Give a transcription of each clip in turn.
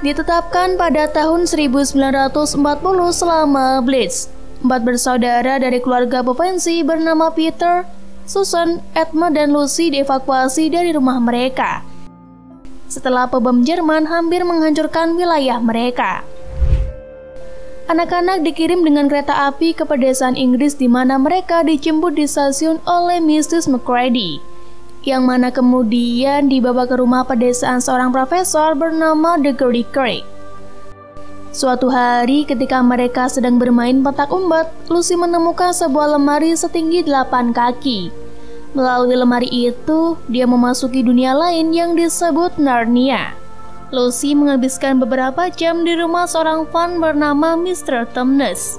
Ditetapkan pada tahun 1940 selama Blitz, 4 bersaudara dari keluarga pepensi bernama Peter, Susan, Edmund, dan Lucy dievakuasi dari rumah mereka setelah pebom Jerman hampir menghancurkan wilayah mereka. Anak-anak dikirim dengan kereta api ke pedesaan Inggris di mana mereka dijemput di stasiun oleh Mrs. McCready, yang mana kemudian dibawa ke rumah pedesaan seorang profesor bernama Gregory Craig. Suatu hari ketika mereka sedang bermain petak umpet, Lucy menemukan sebuah lemari setinggi 8 kaki. Melalui lemari itu, dia memasuki dunia lain yang disebut Narnia. Lucy menghabiskan beberapa jam di rumah seorang fan bernama Mr. Tumnus,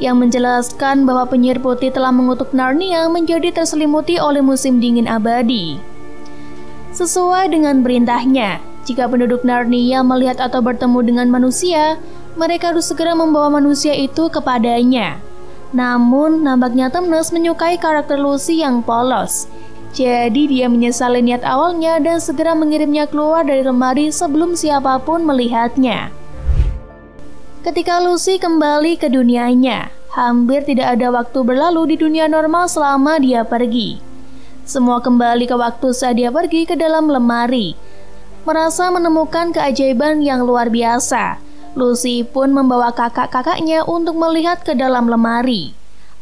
yang menjelaskan bahwa penyihir putih telah mengutuk Narnia menjadi terselimuti oleh musim dingin abadi. Sesuai dengan perintahnya, jika penduduk Narnia melihat atau bertemu dengan manusia, mereka harus segera membawa manusia itu kepadanya. Namun, nampaknya Tumnus menyukai karakter Lucy yang polos. Jadi dia menyesali niat awalnya dan segera mengirimnya keluar dari lemari sebelum siapapun melihatnya. Ketika Lucy kembali ke dunianya, hampir tidak ada waktu berlalu di dunia normal selama dia pergi. Semua kembali ke waktu saat dia pergi ke dalam lemari. Merasa menemukan keajaiban yang luar biasa, Lucy pun membawa kakak-kakaknya untuk melihat ke dalam lemari.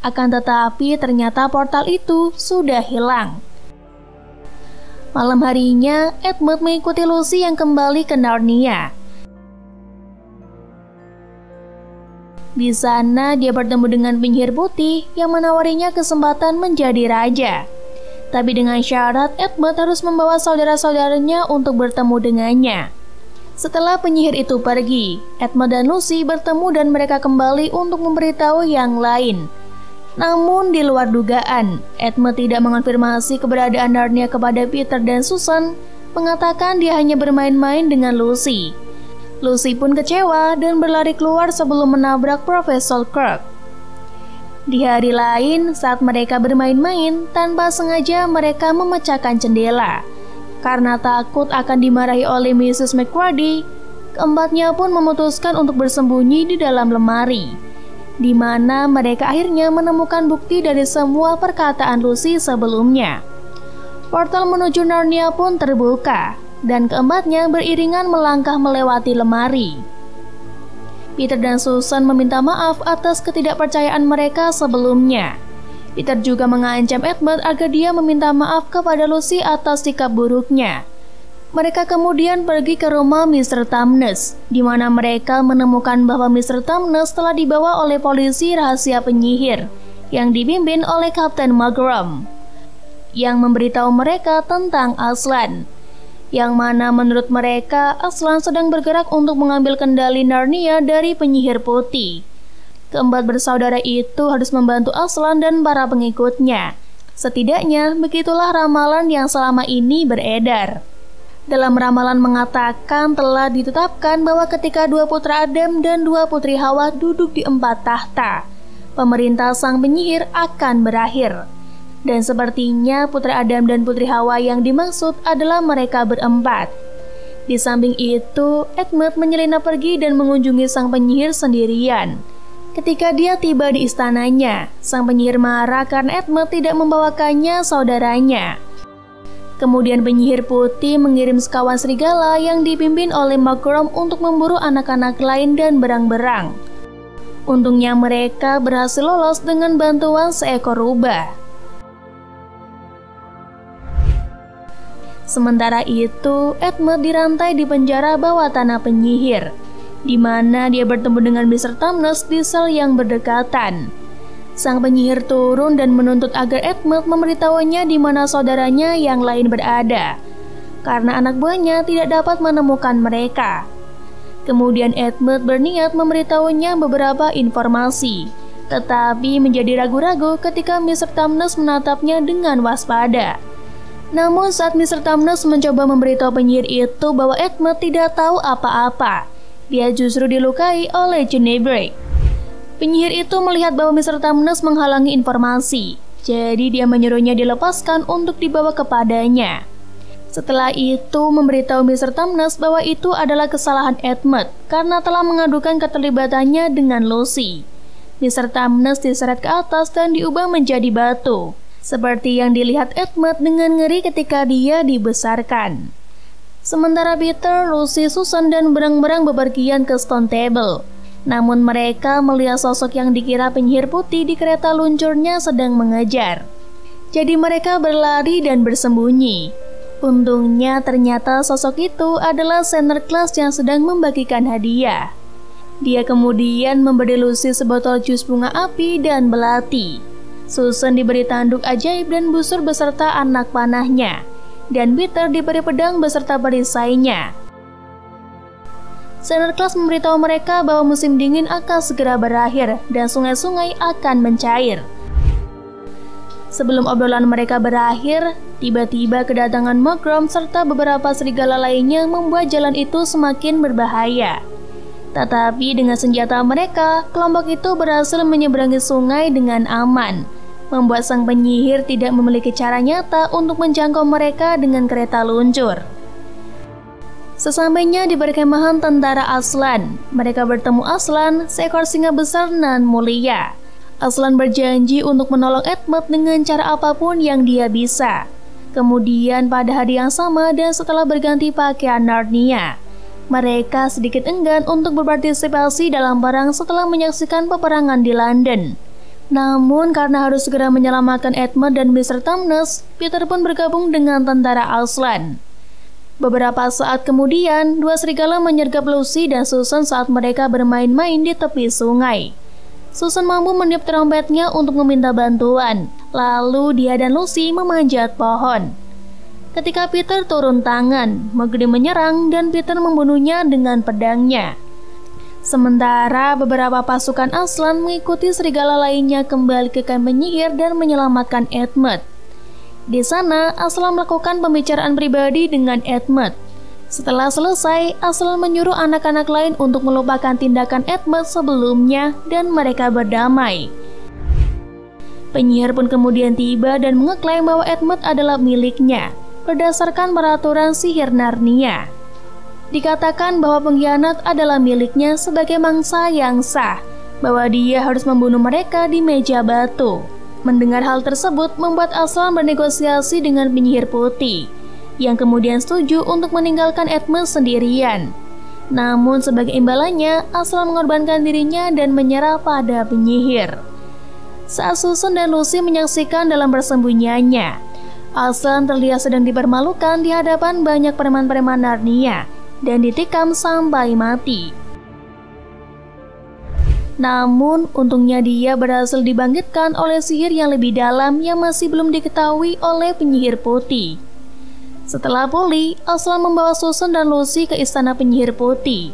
Akan tetapi ternyata portal itu sudah hilang. Malam harinya, Edmund mengikuti Lucy yang kembali ke Narnia. Di sana, dia bertemu dengan penyihir putih yang menawarinya kesempatan menjadi raja. Tapi dengan syarat Edmund harus membawa saudara-saudaranya untuk bertemu dengannya. Setelah penyihir itu pergi, Edmund dan Lucy bertemu dan mereka kembali untuk memberitahu yang lain. Namun di luar dugaan, Edmund tidak mengonfirmasi keberadaan Narnia kepada Peter dan Susan, mengatakan dia hanya bermain-main dengan Lucy. Lucy pun kecewa dan berlari keluar sebelum menabrak Profesor Kirk. Di hari lain, saat mereka bermain-main, tanpa sengaja mereka memecahkan jendela. Karena takut akan dimarahi oleh Mrs. McCready, keempatnya pun memutuskan untuk bersembunyi di dalam lemari, di mana mereka akhirnya menemukan bukti dari semua perkataan Lucy sebelumnya. Portal menuju Narnia pun terbuka, dan keempatnya beriringan melangkah melewati lemari. Peter dan Susan meminta maaf atas ketidakpercayaan mereka sebelumnya. Peter juga mengancam Edmund agar dia meminta maaf kepada Lucy atas sikap buruknya. Mereka kemudian pergi ke rumah Mr. Tumnus, di mana mereka menemukan bahwa Mr. Tumnus telah dibawa oleh polisi rahasia penyihir yang dipimpin oleh Kapten Magram, yang memberitahu mereka tentang Aslan, yang mana menurut mereka Aslan sedang bergerak untuk mengambil kendali Narnia dari penyihir putih. Keempat bersaudara itu harus membantu Aslan dan para pengikutnya. Setidaknya begitulah ramalan yang selama ini beredar. Dalam ramalan mengatakan telah ditetapkan bahwa ketika 2 putra Adam dan 2 putri Hawa duduk di 4 tahta, pemerintah sang penyihir akan berakhir. Dan sepertinya putra Adam dan putri Hawa yang dimaksud adalah mereka berempat. Di samping itu, Edmund menyelinap pergi dan mengunjungi sang penyihir sendirian. Ketika dia tiba di istananya, sang penyihir marah karena Edmund tidak membawakannya saudaranya. Kemudian penyihir putih mengirim sekawan serigala yang dipimpin oleh Magram untuk memburu anak-anak lain dan berang-berang. Untungnya mereka berhasil lolos dengan bantuan seekor rubah. Sementara itu, Edmund dirantai di penjara bawah tanah penyihir, di mana dia bertemu dengan Mr. Tumnus di sel yang berdekatan. Sang penyihir turun dan menuntut agar Edmund memberitahunya di mana saudaranya yang lain berada, karena anak buahnya tidak dapat menemukan mereka. Kemudian Edmund berniat memberitahunya beberapa informasi, tetapi menjadi ragu-ragu ketika Mr. Tumnus menatapnya dengan waspada. Namun saat Mr. Tumnus mencoba memberitahu penyihir itu bahwa Edmund tidak tahu apa-apa, dia justru dilukai oleh Genevieve. Penyihir itu melihat bahwa Mr. Tumnus menghalangi informasi, jadi dia menyuruhnya dilepaskan untuk dibawa kepadanya. Setelah itu memberitahu Mr. Tumnus bahwa itu adalah kesalahan Edmund karena telah mengadukan keterlibatannya dengan Lucy. Mr. Tumnus diseret ke atas dan diubah menjadi batu, seperti yang dilihat Edmund dengan ngeri ketika dia dibesarkan. Sementara Peter, Lucy, Susan, dan berang-berang bepergian ke Stone Table. Namun mereka melihat sosok yang dikira penyihir putih di kereta luncurnya sedang mengejar. Jadi mereka berlari dan bersembunyi. Untungnya ternyata sosok itu adalah Santa Claus yang sedang membagikan hadiah. Dia kemudian memberi Lucy sebotol jus bunga api dan belati. Susan diberi tanduk ajaib dan busur beserta anak panahnya. Dan Peter diberi pedang beserta perisainya. Santa Claus memberitahu mereka bahwa musim dingin akan segera berakhir dan sungai-sungai akan mencair. Sebelum obrolan mereka berakhir, tiba-tiba kedatangan Mogrom serta beberapa serigala lainnya membuat jalan itu semakin berbahaya. Tetapi dengan senjata mereka, kelompok itu berhasil menyeberangi sungai dengan aman, membuat sang penyihir tidak memiliki cara nyata untuk menjangkau mereka dengan kereta luncur. Sesampainya di perkemahan tentara Aslan, mereka bertemu Aslan, seekor singa besar nan mulia. Aslan berjanji untuk menolong Edmund dengan cara apapun yang dia bisa. Kemudian pada hari yang sama dan setelah berganti pakaian Narnia, mereka sedikit enggan untuk berpartisipasi dalam perang setelah menyaksikan peperangan di London. Namun karena harus segera menyelamatkan Edmund dan Mr. Tumnus, Peter pun bergabung dengan tentara Aslan. Beberapa saat kemudian, dua serigala menyergap Lucy dan Susan saat mereka bermain-main di tepi sungai. Susan mampu meniup trompetnya untuk meminta bantuan, lalu dia dan Lucy memanjat pohon. Ketika Peter turun tangan, Mowgli menyerang dan Peter membunuhnya dengan pedangnya. Sementara beberapa pasukan Aslan mengikuti serigala lainnya kembali ke kamp penyihir dan menyelamatkan Edmund. Di sana, Aslan melakukan pembicaraan pribadi dengan Edmund. Setelah selesai, Aslan menyuruh anak-anak lain untuk melupakan tindakan Edmund sebelumnya dan mereka berdamai. Penyihir pun kemudian tiba dan mengeklaim bahwa Edmund adalah miliknya, berdasarkan peraturan sihir Narnia. Dikatakan bahwa pengkhianat adalah miliknya sebagai mangsa yang sah, bahwa dia harus membunuh mereka di meja batu. Mendengar hal tersebut membuat Aslan bernegosiasi dengan penyihir putih, yang kemudian setuju untuk meninggalkan Edmund sendirian. Namun sebagai imbalannya, Aslan mengorbankan dirinya dan menyerah pada penyihir. Saat Susan dan Lucy menyaksikan dalam persembunyiannya, Aslan terlihat sedang dipermalukan di hadapan banyak preman-preman Narnia dan ditikam sampai mati. Namun, untungnya dia berhasil dibangkitkan oleh sihir yang lebih dalam yang masih belum diketahui oleh penyihir putih. Setelah pulih, Aslan membawa Susan dan Lucy ke istana penyihir putih,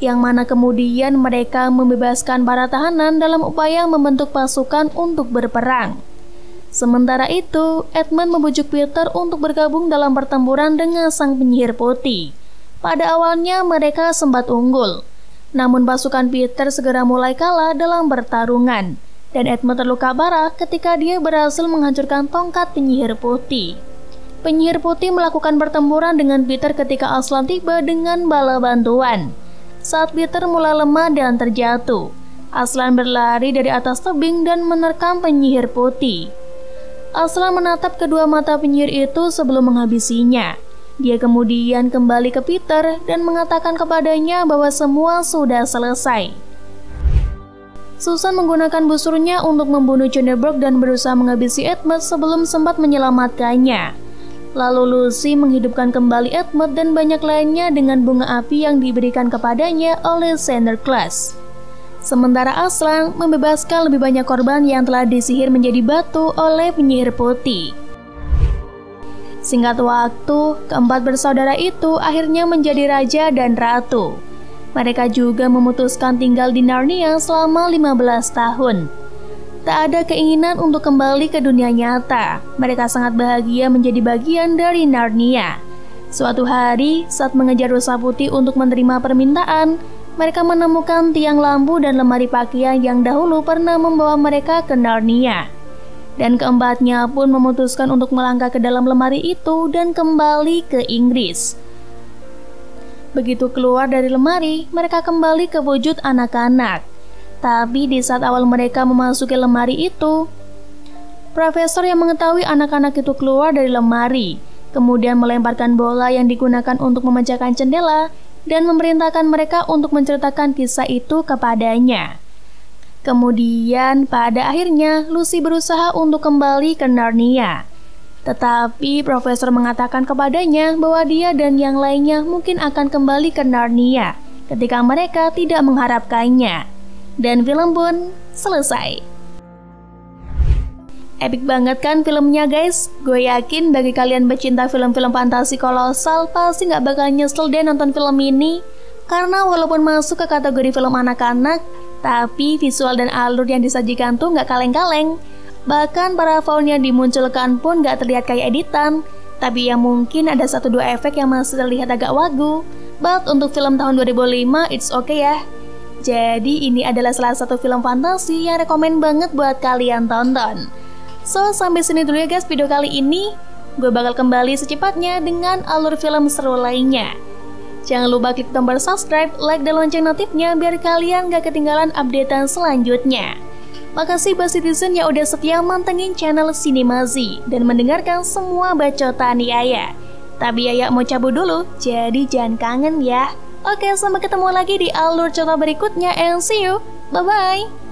yang mana kemudian mereka membebaskan para tahanan dalam upaya membentuk pasukan untuk berperang. Sementara itu, Edmund membujuk Peter untuk bergabung dalam pertempuran dengan sang penyihir putih. Pada awalnya mereka sempat unggul, namun pasukan Peter segera mulai kalah dalam pertarungan, dan Edmund terluka parah ketika dia berhasil menghancurkan tongkat penyihir putih. Penyihir putih melakukan pertempuran dengan Peter ketika Aslan tiba dengan bala bantuan. Saat Peter mulai lemah dan terjatuh, Aslan berlari dari atas tebing dan menerkam penyihir putih. Aslan menatap kedua mata penyihir itu sebelum menghabisinya. Dia kemudian kembali ke Peter dan mengatakan kepadanya bahwa semua sudah selesai. Susan menggunakan busurnya untuk membunuh Chunderbog dan berusaha menghabisi Edmund sebelum sempat menyelamatkannya. Lalu Lucy menghidupkan kembali Edmund dan banyak lainnya dengan bunga api yang diberikan kepadanya oleh Santa Claus. Sementara Aslan membebaskan lebih banyak korban yang telah disihir menjadi batu oleh penyihir putih. Singkat waktu, keempat bersaudara itu akhirnya menjadi raja dan ratu. Mereka juga memutuskan tinggal di Narnia selama 15 tahun. Tak ada keinginan untuk kembali ke dunia nyata. Mereka sangat bahagia menjadi bagian dari Narnia. Suatu hari, saat mengejar rusa putih untuk menerima permintaan, mereka menemukan tiang lampu dan lemari pakaian yang dahulu pernah membawa mereka ke Narnia. Dan keempatnya pun memutuskan untuk melangkah ke dalam lemari itu dan kembali ke Inggris. Begitu keluar dari lemari, mereka kembali ke wujud anak-anak. Tapi di saat awal mereka memasuki lemari itu, profesor yang mengetahui anak-anak itu keluar dari lemari, kemudian melemparkan bola yang digunakan untuk memecahkan jendela dan memerintahkan mereka untuk menceritakan kisah itu kepadanya. Kemudian pada akhirnya Lucy berusaha untuk kembali ke Narnia. Tetapi profesor mengatakan kepadanya bahwa dia dan yang lainnya mungkin akan kembali ke Narnia ketika mereka tidak mengharapkannya. Dan film pun selesai. Epic banget kan filmnya guys? Gue yakin bagi kalian pecinta film-film fantasi kolosal pasti gak bakal nyesel deh nonton film ini. Karena walaupun masuk ke kategori film anak-anak, tapi visual dan alur yang disajikan tuh gak kaleng-kaleng. Bahkan para faun yang dimunculkan pun gak terlihat kayak editan. Tapi ya mungkin ada 1-2 efek yang masih terlihat agak wagu. But untuk film tahun 2005, it's okay ya. Jadi ini adalah salah satu film fantasi yang rekomen banget buat kalian tonton. So, sampai sini dulu ya guys video kali ini. Gue bakal kembali secepatnya dengan alur film seru lainnya. Jangan lupa klik tombol subscribe, like, dan lonceng notifnya biar kalian gak ketinggalan updatean selanjutnya. Makasih buat citizen yang udah setia mantengin channel Cinemazy dan mendengarkan semua bacotan Yaya. Tapi Yaya mau cabut dulu, jadi jangan kangen ya. Oke, sampai ketemu lagi di alur cerita berikutnya and see you. Bye-bye.